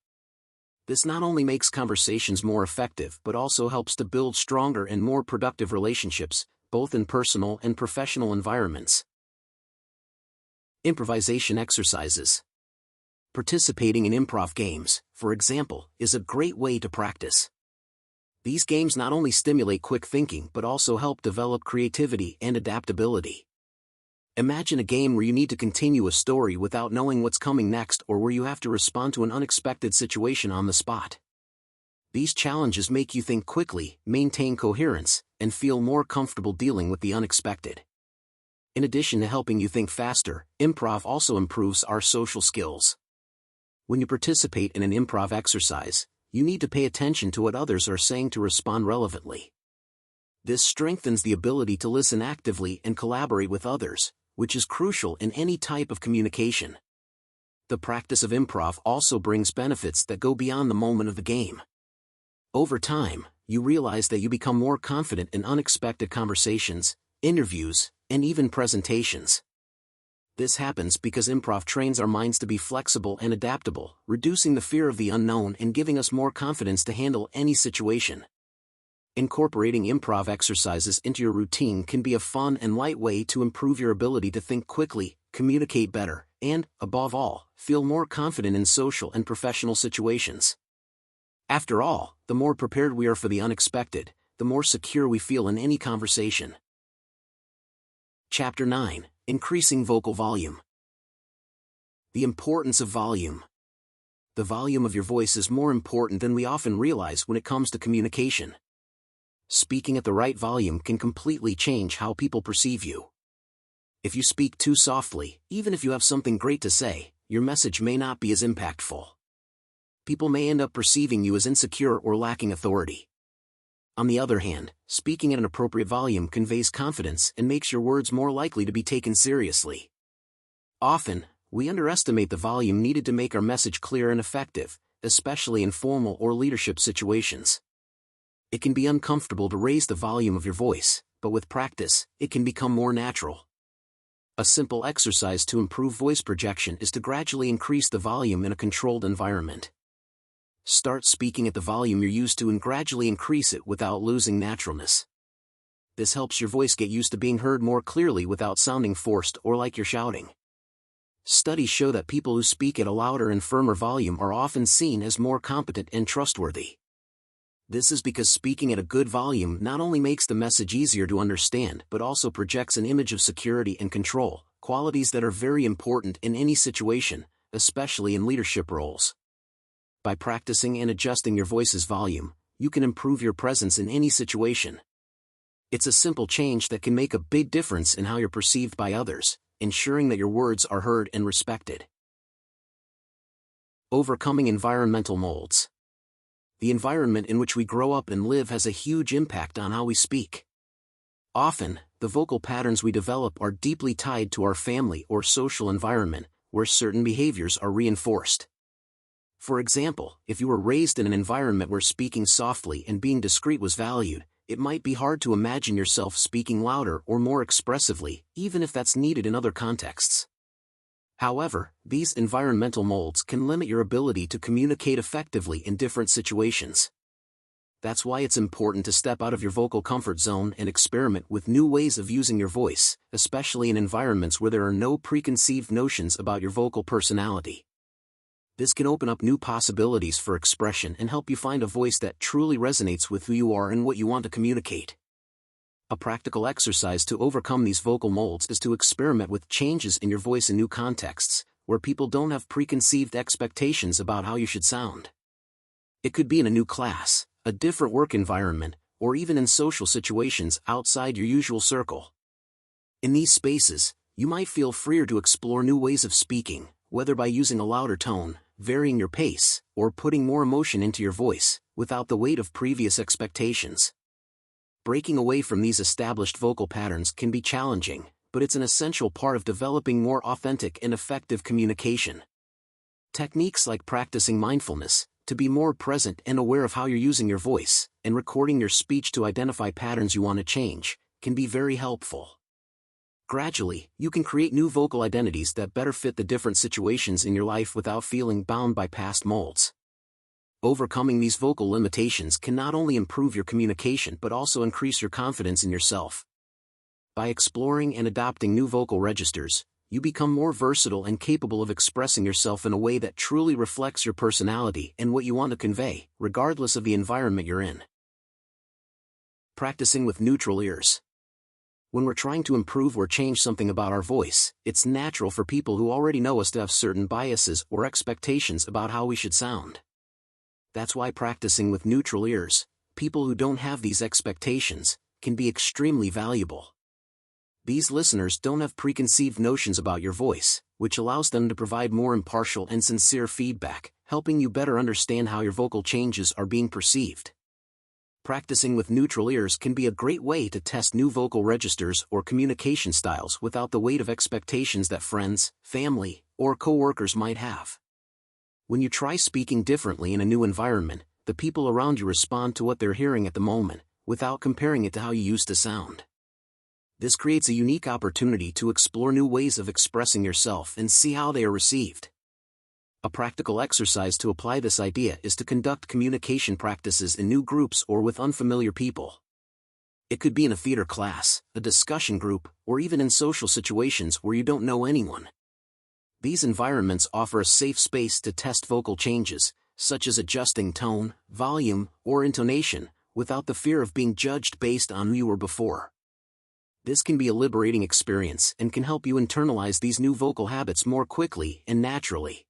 Speaker 1: This not only makes conversations more effective but also helps to build stronger and more productive relationships, both in personal and professional environments. Improvisation exercises. Participating in improv games, for example, is a great way to practice. These games not only stimulate quick thinking but also help develop creativity and adaptability. Imagine a game where you need to continue a story without knowing what's coming next, or where you have to respond to an unexpected situation on the spot. These challenges make you think quickly, maintain coherence, and feel more comfortable dealing with the unexpected. In addition to helping you think faster, improv also improves our social skills. When you participate in an improv exercise, you need to pay attention to what others are saying to respond relevantly. This strengthens the ability to listen actively and collaborate with others, which is crucial in any type of communication. The practice of improv also brings benefits that go beyond the moment of the game. Over time, you realize that you become more confident in unexpected conversations, interviews, and even presentations. This happens because improv trains our minds to be flexible and adaptable, reducing the fear of the unknown and giving us more confidence to handle any situation. Incorporating improv exercises into your routine can be a fun and light way to improve your ability to think quickly, communicate better, and, above all, feel more confident in social and professional situations. After all, the more prepared we are for the unexpected, the more secure we feel in any conversation. Chapter 9: Increasing Vocal Volume. The importance of volume. The volume of your voice is more important than we often realize when it comes to communication. Speaking at the right volume can completely change how people perceive you. If you speak too softly, even if you have something great to say, your message may not be as impactful. People may end up perceiving you as insecure or lacking authority. On the other hand, speaking at an appropriate volume conveys confidence and makes your words more likely to be taken seriously. Often, we underestimate the volume needed to make our message clear and effective, especially in formal or leadership situations. It can be uncomfortable to raise the volume of your voice, but with practice, it can become more natural. A simple exercise to improve voice projection is to gradually increase the volume in a controlled environment. Start speaking at the volume you're used to and gradually increase it without losing naturalness. This helps your voice get used to being heard more clearly without sounding forced or like you're shouting. Studies show that people who speak at a louder and firmer volume are often seen as more competent and trustworthy. This is because speaking at a good volume not only makes the message easier to understand but also projects an image of security and control, qualities that are very important in any situation, especially in leadership roles. By practicing and adjusting your voice's volume, you can improve your presence in any situation. It's a simple change that can make a big difference in how you're perceived by others, ensuring that your words are heard and respected. Overcoming environmental molds. The environment in which we grow up and live has a huge impact on how we speak. Often, the vocal patterns we develop are deeply tied to our family or social environment, where certain behaviors are reinforced. For example, if you were raised in an environment where speaking softly and being discreet was valued, it might be hard to imagine yourself speaking louder or more expressively, even if that's needed in other contexts. However, these environmental molds can limit your ability to communicate effectively in different situations. That's why it's important to step out of your vocal comfort zone and experiment with new ways of using your voice, especially in environments where there are no preconceived notions about your vocal personality. This can open up new possibilities for expression and help you find a voice that truly resonates with who you are and what you want to communicate. A practical exercise to overcome these vocal molds is to experiment with changes in your voice in new contexts, where people don't have preconceived expectations about how you should sound. It could be in a new class, a different work environment, or even in social situations outside your usual circle. In these spaces, you might feel freer to explore new ways of speaking, whether by using a louder tone, varying your pace, or putting more emotion into your voice, without the weight of previous expectations. Breaking away from these established vocal patterns can be challenging, but it's an essential part of developing more authentic and effective communication. Techniques like practicing mindfulness, to be more present and aware of how you're using your voice, and recording your speech to identify patterns you want to change, can be very helpful. Gradually, you can create new vocal identities that better fit the different situations in your life without feeling bound by past molds. Overcoming these vocal limitations can not only improve your communication but also increase your confidence in yourself. By exploring and adopting new vocal registers, you become more versatile and capable of expressing yourself in a way that truly reflects your personality and what you want to convey, regardless of the environment you're in. Practicing with neutral ears. When we're trying to improve or change something about our voice, it's natural for people who already know us to have certain biases or expectations about how we should sound. That's why practicing with neutral ears, people who don't have these expectations, can be extremely valuable. These listeners don't have preconceived notions about your voice, which allows them to provide more impartial and sincere feedback, helping you better understand how your vocal changes are being perceived. Practicing with neutral ears can be a great way to test new vocal registers or communication styles without the weight of expectations that friends, family, or coworkers might have. When you try speaking differently in a new environment, the people around you respond to what they're hearing at the moment, without comparing it to how you used to sound. This creates a unique opportunity to explore new ways of expressing yourself and see how they are received. A practical exercise to apply this idea is to conduct communication practices in new groups or with unfamiliar people. It could be in a theater class, a discussion group, or even in social situations where you don't know anyone. These environments offer a safe space to test vocal changes, such as adjusting tone, volume, or intonation, without the fear of being judged based on who you were before. This can be a liberating experience and can help you internalize these new vocal habits more quickly and naturally.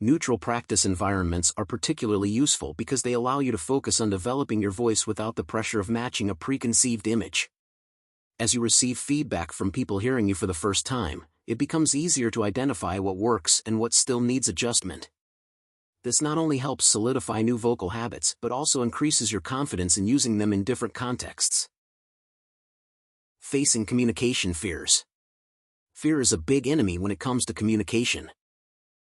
Speaker 1: Neutral practice environments are particularly useful because they allow you to focus on developing your voice without the pressure of matching a preconceived image. As you receive feedback from people hearing you for the first time, it becomes easier to identify what works and what still needs adjustment. This not only helps solidify new vocal habits but also increases your confidence in using them in different contexts. Facing communication fears. Fear is a big enemy when it comes to communication.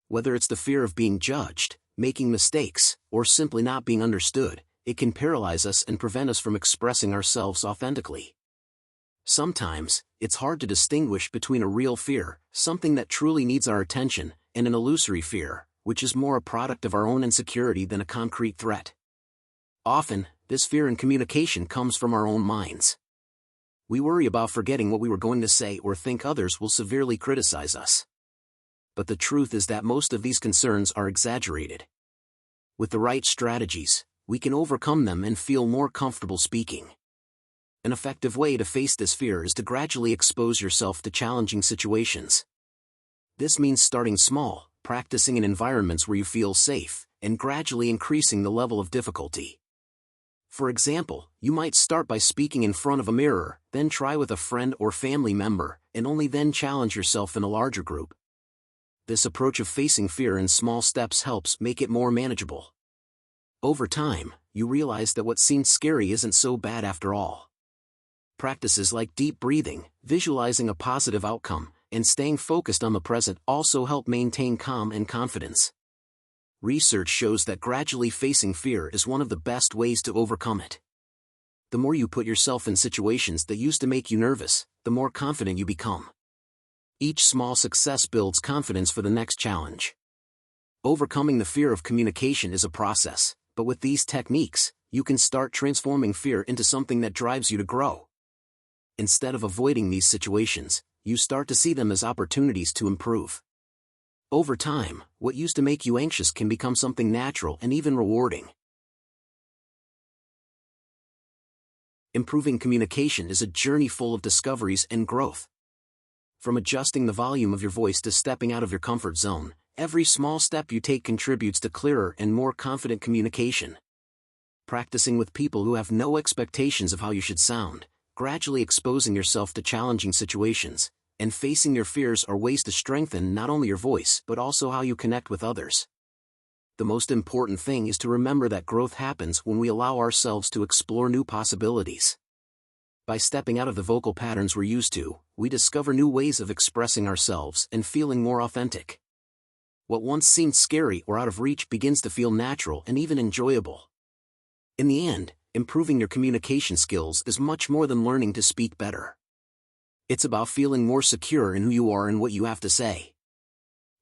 Speaker 1: Whether it's the fear of being judged, making mistakes, or simply not being understood, it can paralyze us and prevent us from expressing ourselves authentically. Sometimes, it's hard to distinguish between a real fear, something that truly needs our attention, and an illusory fear, which is more a product of our own insecurity than a concrete threat. Often, this fear in communication comes from our own minds. We worry about forgetting what we were going to say or think others will severely criticize us. But the truth is that most of these concerns are exaggerated. With the right strategies, we can overcome them and feel more comfortable speaking. An effective way to face this fear is to gradually expose yourself to challenging situations. This means starting small, practicing in environments where you feel safe, and gradually increasing the level of difficulty. For example, you might start by speaking in front of a mirror, then try with a friend or family member, and only then challenge yourself in a larger group. This approach of facing fear in small steps helps make it more manageable. Over time, you realize that what seemed scary isn't so bad after all. Practices like deep breathing, visualizing a positive outcome, and staying focused on the present also help maintain calm and confidence. Research shows that gradually facing fear is one of the best ways to overcome it. The more you put yourself in situations that used to make you nervous, the more confident you become. Each small success builds confidence for the next challenge. Overcoming the fear of communication is a process, but with these techniques, you can start transforming fear into something that drives you to grow. Instead of avoiding these situations, you start to see them as opportunities to improve. Over time, what used to make you anxious can become something natural and even rewarding. Improving communication is a journey full of discoveries and growth. From adjusting the volume of your voice to stepping out of your comfort zone, every small step you take contributes to clearer and more confident communication. Practicing with people who have no expectations of how you should sound, gradually exposing yourself to challenging situations, and facing your fears are ways to strengthen not only your voice but also how you connect with others. The most important thing is to remember that growth happens when we allow ourselves to explore new possibilities. By stepping out of the vocal patterns we're used to, we discover new ways of expressing ourselves and feeling more authentic. What once seemed scary or out of reach begins to feel natural and even enjoyable. In the end, improving your communication skills is much more than learning to speak better. It's about feeling more secure in who you are and what you have to say.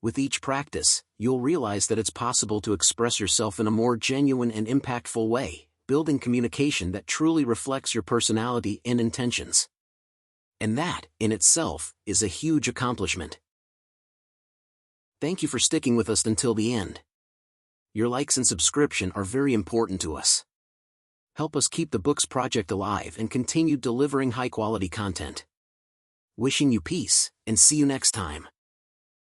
Speaker 1: With each practice, you'll realize that it's possible to express yourself in a more genuine and impactful way, building communication that truly reflects your personality and intentions. And that, in itself, is a huge accomplishment. Thank you for sticking with us until the end. Your likes and subscription are very important to us. help us keep the book's project alive and continue delivering high-quality content. Wishing you peace, and see you next time.